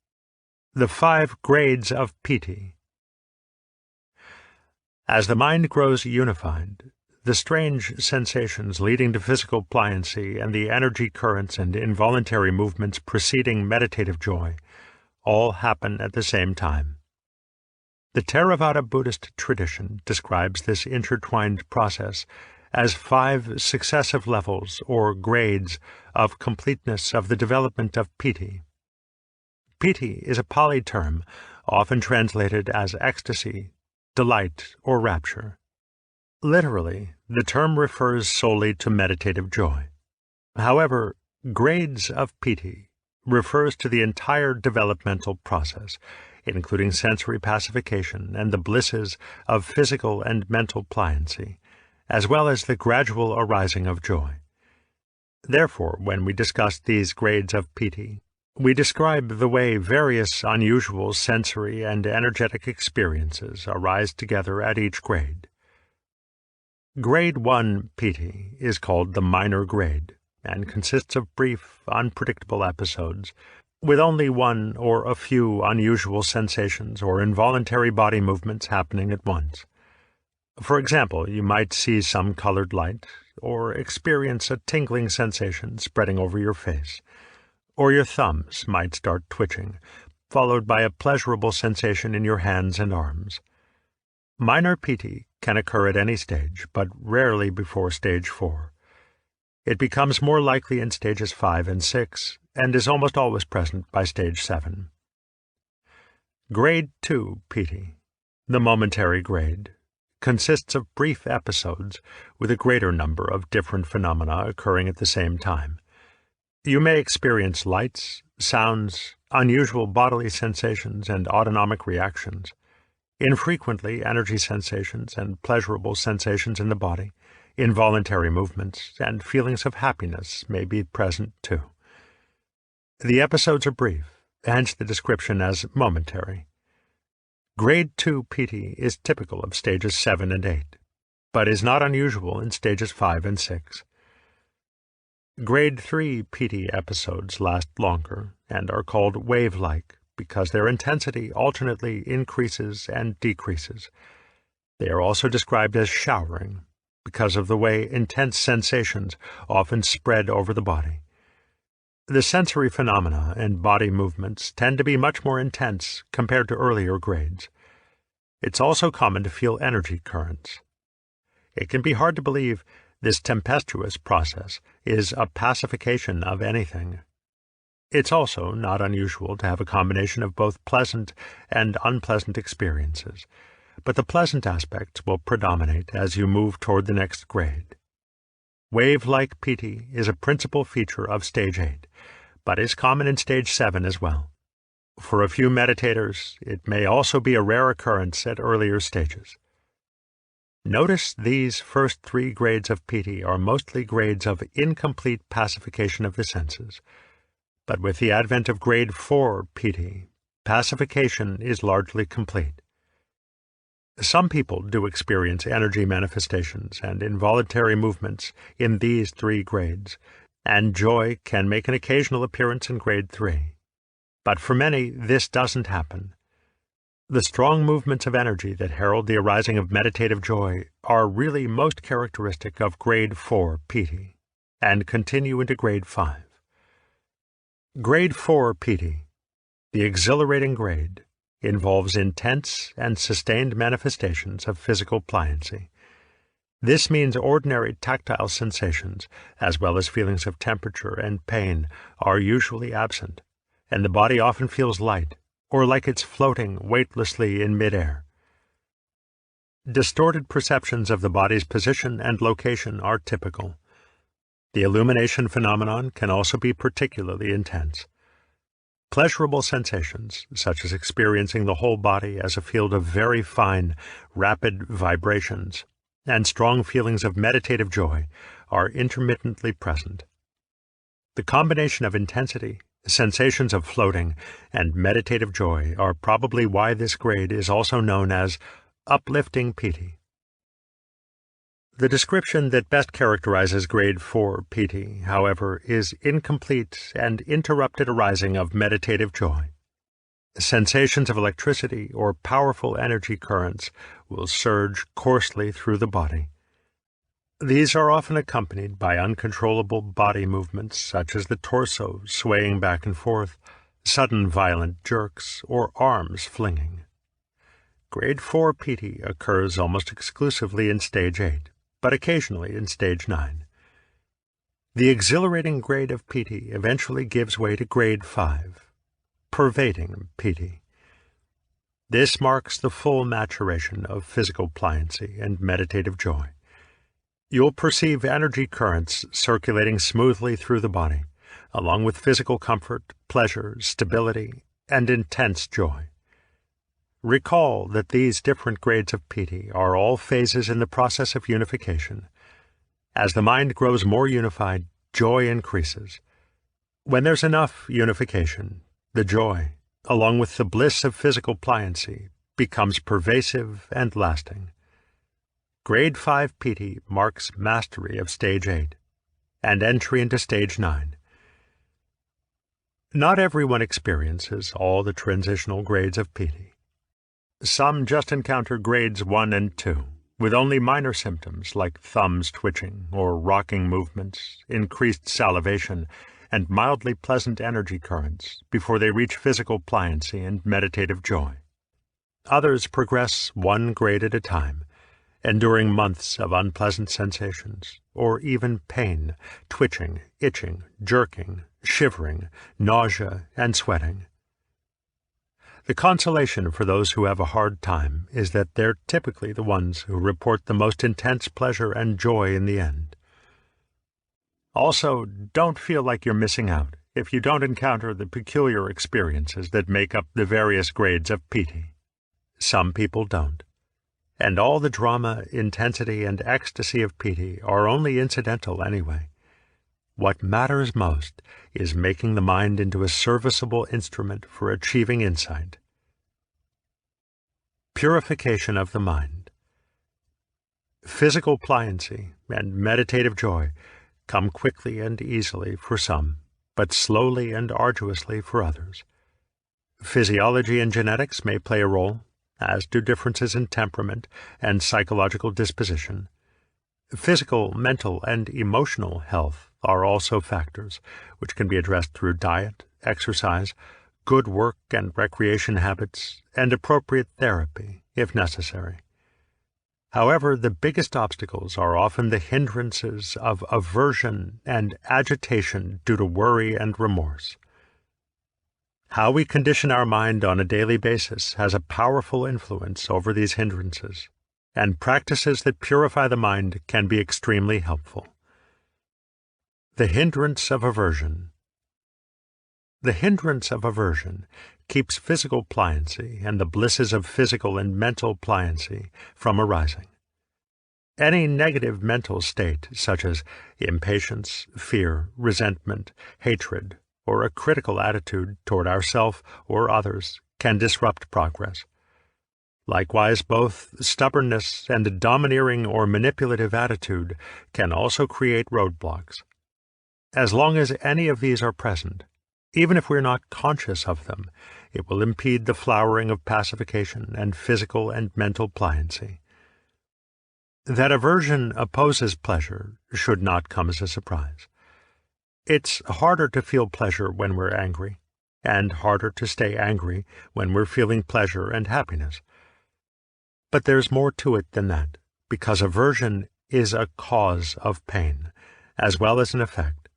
S1: The 5 grades of piti. As the mind grows unified, the strange sensations leading to physical pliancy and the energy currents and involuntary movements preceding meditative joy all happen at the same time. The Theravada Buddhist tradition describes this intertwined process as 5 successive levels or grades of completeness of the development of piti. Piti is a Pali term often translated as ecstasy, delight, or rapture. Literally, the term refers solely to meditative joy. However, grades of piti refers to the entire developmental process, including sensory pacification and the blisses of physical and mental pliancy, as well as the gradual arising of joy. Therefore, when we discuss these grades of piti, we describe the way various unusual sensory and energetic experiences arise together at each grade. Grade 1 piti is called the minor grade and consists of brief, unpredictable episodes with only one or a few unusual sensations or involuntary body movements happening at once. For example, you might see some colored light or experience a tingling sensation spreading over your face, or your thumbs might start twitching, followed by a pleasurable sensation in your hands and arms. Minor piti can occur at any stage, but rarely before stage 4. It becomes more likely in stages 5 and 6, and is almost always present by stage 7. Grade 2 piti, the momentary grade, consists of brief episodes with a greater number of different phenomena occurring at the same time. You may experience lights, sounds, unusual bodily sensations, and autonomic reactions. Infrequently, energy sensations and pleasurable sensations in the body, involuntary movements, and feelings of happiness may be present too. The episodes are brief, hence the description as momentary. Grade 2 piti is typical of stages 7 and 8, but is not unusual in stages 5 and 6. Grade 3 piti episodes last longer and are called wave-like because their intensity alternately increases and decreases. They are also described as showering because of the way intense sensations often spread over the body. The sensory phenomena and body movements tend to be much more intense compared to earlier grades. It's also common to feel energy currents. It can be hard to believe this tempestuous process is a pacification of anything. It's also not unusual to have a combination of both pleasant and unpleasant experiences, but the pleasant aspects will predominate as you move toward the next grade. Wave-like piti is a principal feature of stage 8, but is common in stage 7 as well. For a few meditators, it may also be a rare occurrence at earlier stages. Notice these first 3 grades of piti are mostly grades of incomplete pacification of the senses, but with the advent of grade 4 piti, pacification is largely complete. Some people do experience energy manifestations and involuntary movements in these 3 grades, and joy can make an occasional appearance in grade 3. But for many, this doesn't happen. The strong movements of energy that herald the arising of meditative joy are really most characteristic of Grade 4 Piti and continue into Grade 5. Grade 4 Piti, the exhilarating grade, involves intense and sustained manifestations of physical pliancy. This means ordinary tactile sensations, as well as feelings of temperature and pain, are usually absent, and the body often feels light, or like it's floating weightlessly in midair. Distorted perceptions of the body's position and location are typical. The illumination phenomenon can also be particularly intense. Pleasurable sensations, such as experiencing the whole body as a field of very fine, rapid vibrations, and strong feelings of meditative joy, are intermittently present. The combination of intensity, sensations of floating, and meditative joy are probably why this grade is also known as uplifting Piti. The description that best characterizes Grade 4 Piti, however, is incomplete and interrupted arising of meditative joy. Sensations of electricity or powerful energy currents will surge coarsely through the body. These are often accompanied by uncontrollable body movements such as the torso swaying back and forth, sudden violent jerks, or arms flinging. Grade 4 Piti occurs almost exclusively in Stage 8, but occasionally in Stage 9. The exhilarating grade of Piti eventually gives way to Grade 5, pervading Piti. This marks the full maturation of physical pliancy and meditative joy. You'll perceive energy currents circulating smoothly through the body, along with physical comfort, pleasure, stability, and intense joy. Recall that these different grades of Piti are all phases in the process of unification. As the mind grows more unified, joy increases. When there's enough unification, the joy, along with the bliss of physical pliancy, becomes pervasive and lasting. Grade 5 Piti marks mastery of Stage 8 and entry into Stage 9. Not everyone experiences all the transitional grades of Piti. Some just encounter Grades 1 and 2, with only minor symptoms like thumbs twitching or rocking movements, increased salivation, and mildly pleasant energy currents before they reach physical pliancy and meditative joy. Others progress one grade at a time, enduring months of unpleasant sensations, or even pain, twitching, itching, jerking, shivering, nausea, and sweating. The consolation for those who have a hard time is that they're typically the ones who report the most intense pleasure and joy in the end. Also, don't feel like you're missing out if you don't encounter the peculiar experiences that make up the various grades of Piti. Some people don't. And all the drama, intensity, and ecstasy of Piti are only incidental anyway. What matters most is making the mind into a serviceable instrument for achieving insight. Purification of the mind. Physical pliancy and meditative joy come quickly and easily for some, but slowly and arduously for others. Physiology and genetics may play a role, as do differences in temperament and psychological disposition. Physical, mental, and emotional health are also factors which can be addressed through diet, exercise, good work and recreation habits, and appropriate therapy, if necessary. However, the biggest obstacles are often the hindrances of aversion and agitation due to worry and remorse. How we condition our mind on a daily basis has a powerful influence over these hindrances, and practices that purify the mind can be extremely helpful. The hindrance of aversion. The hindrance of aversion keeps physical pliancy and the blisses of physical and mental pliancy from arising. Any negative mental state, such as impatience, fear, resentment, hatred, or a critical attitude toward ourself or others, can disrupt progress. Likewise, both stubbornness and a domineering or manipulative attitude can also create roadblocks. As long as any of these are present, Even if we're not conscious of them, it will impede the flowering of pacification and physical and mental pliancy. That aversion opposes pleasure should not come as a surprise. It's harder to feel pleasure when we're angry, and harder to stay angry when we're feeling pleasure and happiness. But there's more to it than that, because aversion is a cause of pain, as well as an effect.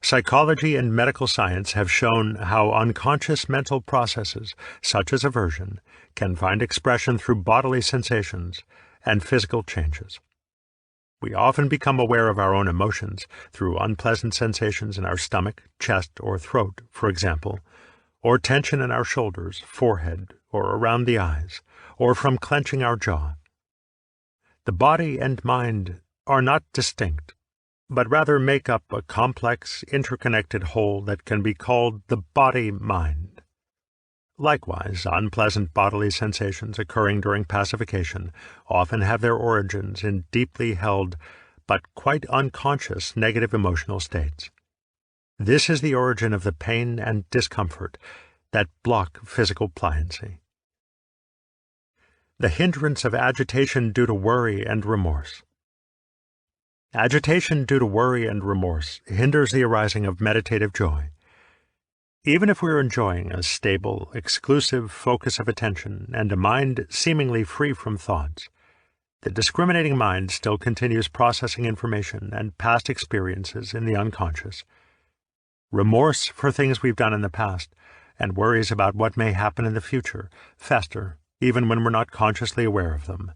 S1: Psychology and medical science have shown how unconscious mental processes, such as aversion, can find expression through bodily sensations and physical changes. We often become aware of our own emotions through unpleasant sensations in our stomach, chest, or throat, for example, or tension in our shoulders, forehead, or around the eyes, or from clenching our jaw. The body and mind are not distinct, but rather make up a complex, interconnected whole that can be called the body-mind. Likewise, unpleasant bodily sensations occurring during pacification often have their origins in deeply held but quite unconscious negative emotional states. This is the origin of the pain and discomfort that block physical pliancy. The hindrance of agitation due to worry and remorse. Agitation due to worry and remorse hinders the arising of meditative joy. Even if we're enjoying a stable, exclusive focus of attention and a mind seemingly free from thoughts, the discriminating mind still continues processing information and past experiences in the unconscious. Remorse for things we've done in the past and worries about what may happen in the future fester even when we're not consciously aware of them.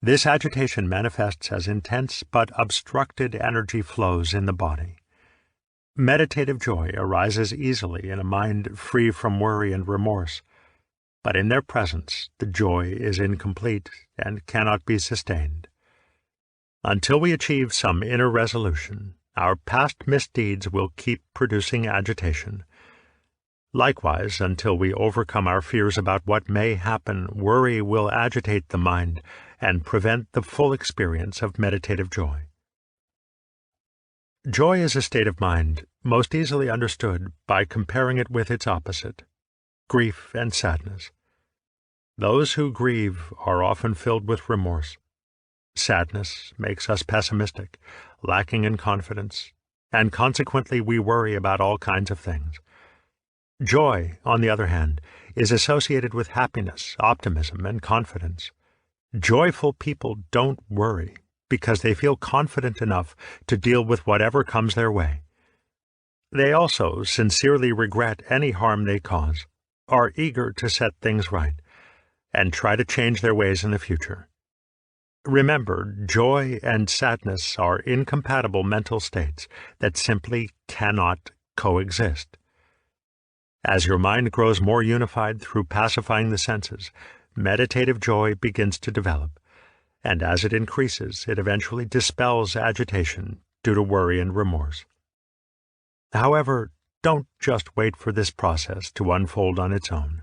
S1: This agitation manifests as intense but obstructed energy flows in the body. Meditative joy arises easily in a mind free from worry and remorse, but in their presence the joy is incomplete and cannot be sustained. Until we achieve some inner resolution, our past misdeeds will keep producing agitation. Likewise, until we overcome our fears about what may happen, worry will agitate the mind and prevent the full experience of meditative joy. Joy is a state of mind most easily understood by comparing it with its opposite, grief and sadness. Those who grieve are often filled with remorse. Sadness makes us pessimistic, lacking in confidence, and consequently we worry about all kinds of things. Joy, on the other hand, is associated with happiness, optimism, and confidence. Joyful people don't worry because they feel confident enough to deal with whatever comes their way. They also sincerely regret any harm they cause, are eager to set things right, and try to change their ways in the future. Remember, joy and sadness are incompatible mental states that simply cannot coexist. As your mind grows more unified through pacifying the senses, meditative joy begins to develop, and as it increases, it eventually dispels agitation due to worry and remorse. However, don't just wait for this process to unfold on its own.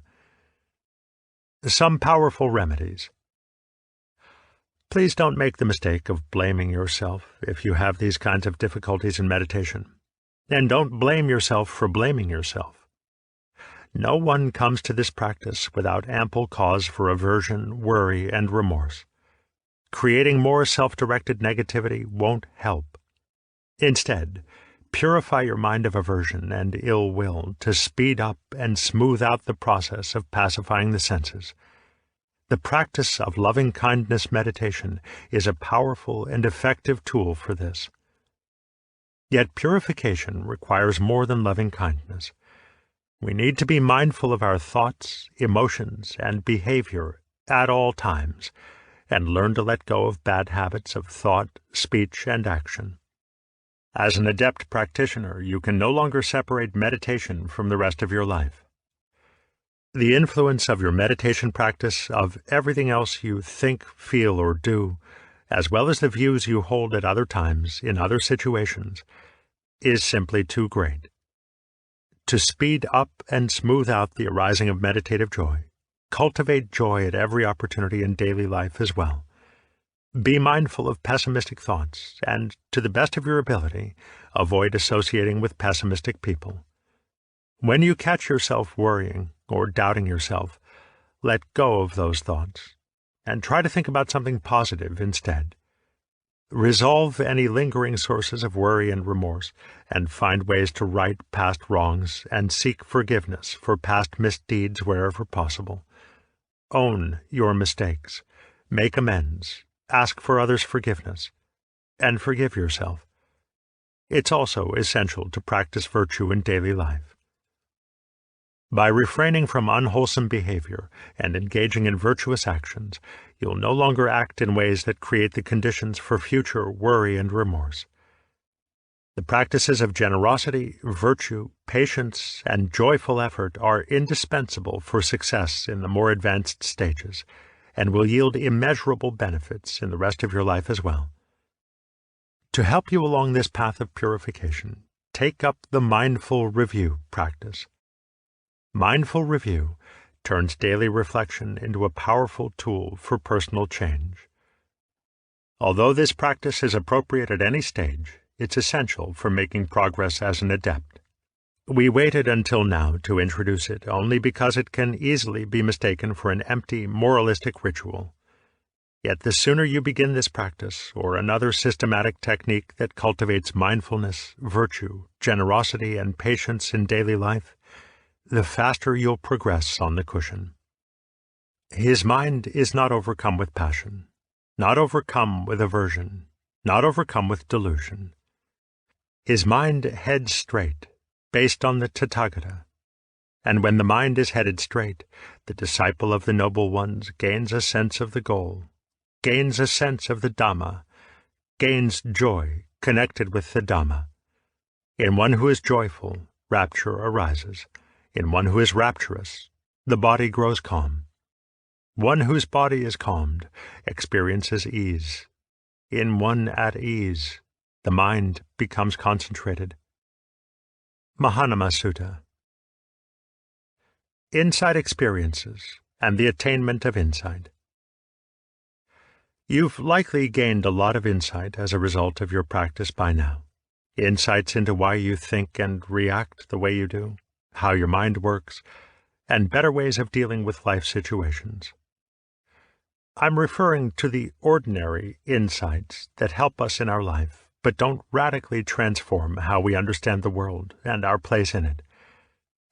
S1: Some powerful remedies. Please don't make the mistake of blaming yourself if you have these kinds of difficulties in meditation, and don't blame yourself for blaming yourself. No one comes to this practice without ample cause for aversion, worry, and remorse. Creating more self-directed negativity won't help. Instead, purify your mind of aversion and ill will to speed up and smooth out the process of pacifying the senses. The practice of loving-kindness meditation is a powerful and effective tool for this. Yet purification requires more than loving-kindness. We need to be mindful of our thoughts, emotions, and behavior at all times, and learn to let go of bad habits of thought, speech, and action. As an adept practitioner, you can no longer separate meditation from the rest of your life. The influence of your meditation practice of everything else you think, feel, or do, as well as the views you hold at other times in other situations, is simply too great. To speed up and smooth out the arising of meditative joy, cultivate joy at every opportunity in daily life as well. Be mindful of pessimistic thoughts, and, to the best of your ability, avoid associating with pessimistic people. When you catch yourself worrying or doubting yourself, let go of those thoughts, and try to think about something positive instead. Resolve any lingering sources of worry and remorse, and find ways to right past wrongs and seek forgiveness for past misdeeds wherever possible. Own your mistakes, make amends, ask for others' forgiveness, and forgive yourself. It's also essential to practice virtue in daily life. By refraining from unwholesome behavior and engaging in virtuous actions, you'll no longer act in ways that create the conditions for future worry and remorse. The practices of generosity, virtue, patience, and joyful effort are indispensable for success in the more advanced stages, and will yield immeasurable benefits in the rest of your life as well. To help you along this path of purification, take up the mindful review practice. Mindful review turns daily reflection into a powerful tool for personal change. Although this practice is appropriate at any stage, it's essential for making progress as an adept. We waited until now to introduce it only because it can easily be mistaken for an empty, moralistic ritual. Yet the sooner you begin this practice, or another systematic technique that cultivates mindfulness, virtue, generosity, and patience in daily life, the faster you'll progress on the cushion. His mind is not overcome with passion, not overcome with aversion, not overcome with delusion. His mind heads straight, based on the Tathagata. And when the mind is headed straight, the disciple of the Noble Ones gains a sense of the goal, gains a sense of the Dhamma, gains joy connected with the Dhamma. In one who is joyful, rapture arises. In one who is rapturous, the body grows calm. One whose body is calmed experiences ease. In one at ease, the mind becomes concentrated. Mahanama Sutta. Insight experiences and the attainment of insight. You've likely gained a lot of insight as a result of your practice by now. Insights into why you think and react the way you do, how your mind works, and better ways of dealing with life situations. I'm referring to the ordinary insights that help us in our life, but don't radically transform how we understand the world and our place in it.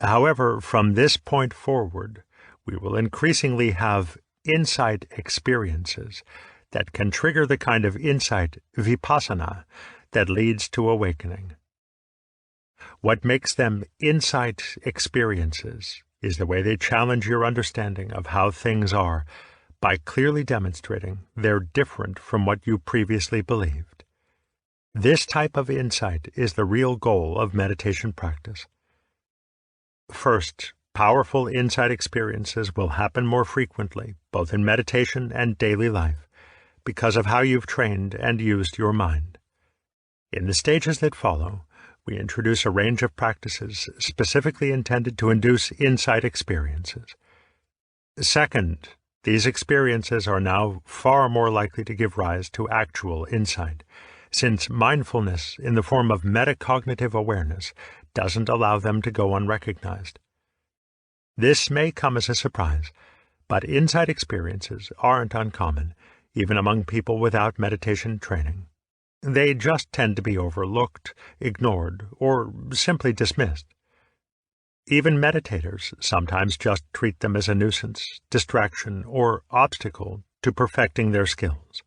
S1: However, from this point forward, we will increasingly have insight experiences that can trigger the kind of insight vipassana that leads to awakening. What makes them insight experiences is the way they challenge your understanding of how things are by clearly demonstrating they're different from what you previously believed. This type of insight is the real goal of meditation practice. First, powerful insight experiences will happen more frequently, both in meditation and daily life, because of how you've trained and used your mind. In the stages that follow, we introduce a range of practices specifically intended to induce insight experiences. Second, these experiences are now far more likely to give rise to actual insight, since mindfulness in the form of metacognitive awareness doesn't allow them to go unrecognized. This may come as a surprise, but insight experiences aren't uncommon, even among people without meditation training. They just tend to be overlooked, ignored, or simply dismissed. Even meditators sometimes just treat them as a nuisance, distraction, or obstacle to perfecting their skills.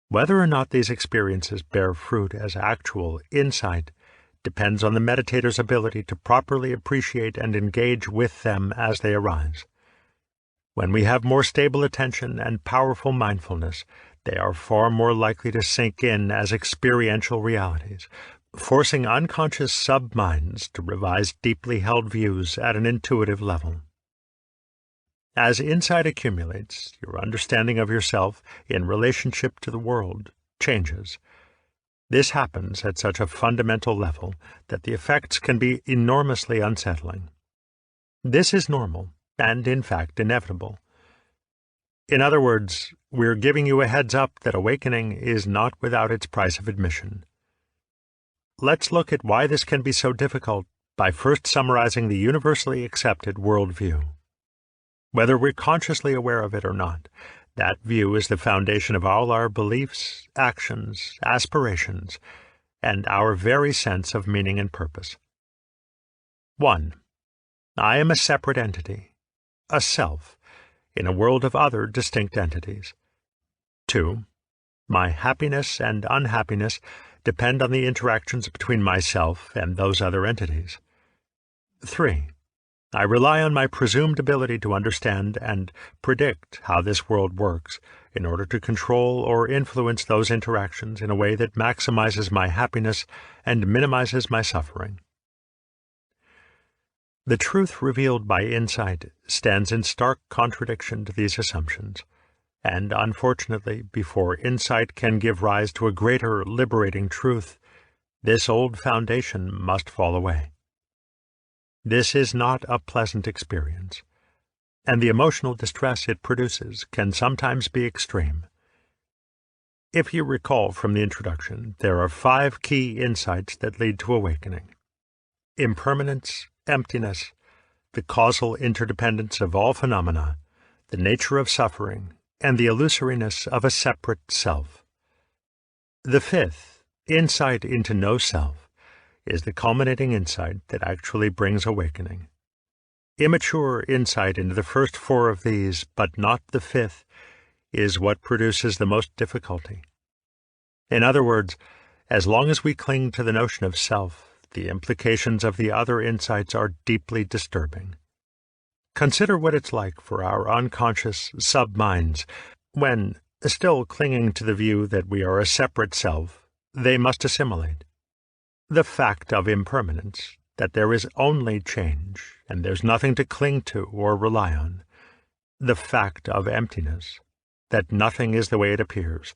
S1: Whether or not these experiences bear fruit as actual insight depends on the meditator's ability to properly appreciate and engage with them as they arise. When we have more stable attention and powerful mindfulness, they are far more likely to sink in as experiential realities, forcing unconscious sub-minds to revise deeply held views at an intuitive level. As insight accumulates, your understanding of yourself in relationship to the world changes. This happens at such a fundamental level that the effects can be enormously unsettling. This is normal and, in fact, inevitable. In other words, we're giving you a heads up that awakening is not without its price of admission. Let's look at why this can be so difficult by first summarizing the universally accepted worldview. Whether we're consciously aware of it or not, that view is the foundation of all our beliefs, actions, aspirations, and our very sense of meaning and purpose. 1. I am a separate entity, a self, in a world of other distinct entities. 2. My happiness and unhappiness depend on the interactions between myself and those other entities. 3. I rely on my presumed ability to understand and predict how this world works in order to control or influence those interactions in a way that maximizes my happiness and minimizes my suffering. The truth revealed by insight stands in stark contradiction to these assumptions, and unfortunately, before insight can give rise to a greater liberating truth, this old foundation must fall away. This is not a pleasant experience, and the emotional distress it produces can sometimes be extreme. If you recall from the introduction, there are 5 key insights that lead to awakening: impermanence, emptiness, the causal interdependence of all phenomena, the nature of suffering, and the illusoriness of a separate self. The 5th, insight into no self, is the culminating insight that actually brings awakening. Immature insight into the first 4 of these, but not the 5th, is what produces the most difficulty. In other words, as long as we cling to the notion of self, the implications of the other insights are deeply disturbing. Consider what it's like for our unconscious sub-minds when, still clinging to the view that we are a separate self, they must assimilate the fact of impermanence, that there is only change and there's nothing to cling to or rely on, the fact of emptiness, that nothing is the way it appears,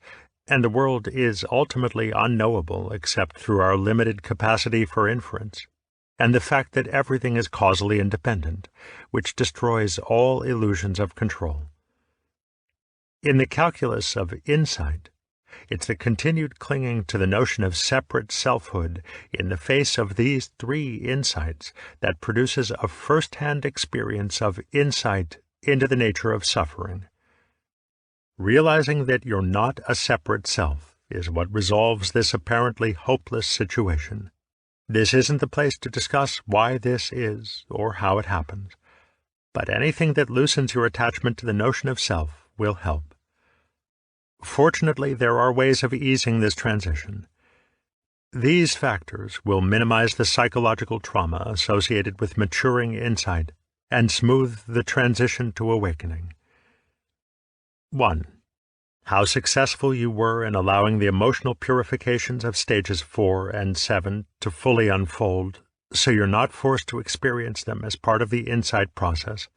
S1: and the world is ultimately unknowable except through our limited capacity for inference, and the fact that everything is causally independent, which destroys all illusions of control. In the calculus of insight, it's the continued clinging to the notion of separate selfhood in the face of these 3 insights that produces a first-hand experience of insight into the nature of suffering. Realizing that you're not a separate self is what resolves this apparently hopeless situation. This isn't the place to discuss why this is or how it happens, but anything that loosens your attachment to the notion of self will help. Fortunately, there are ways of easing this transition. These factors will minimize the psychological trauma associated with maturing insight and smooth the transition to awakening. 1. How successful you were in allowing the emotional purifications of stages 4 and 7 to fully unfold, so you're not forced to experience them as part of the insight process.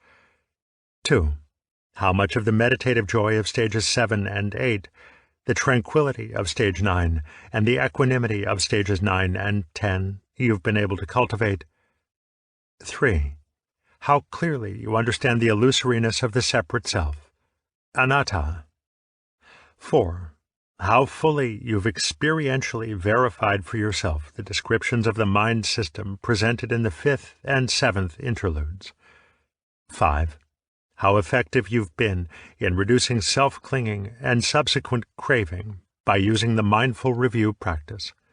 S1: 2. How much of the meditative joy of stages 7 and 8, the tranquility of stage 9, and the equanimity of stages 9 and 10 you've been able to cultivate. 3. How clearly you understand the illusoriness of the separate self, anatta. 4. How fully you've experientially verified for yourself the descriptions of the mind system presented in the 5th and 7th interludes. 5. How effective you've been in reducing self-clinging and subsequent craving by using the mindful review practice.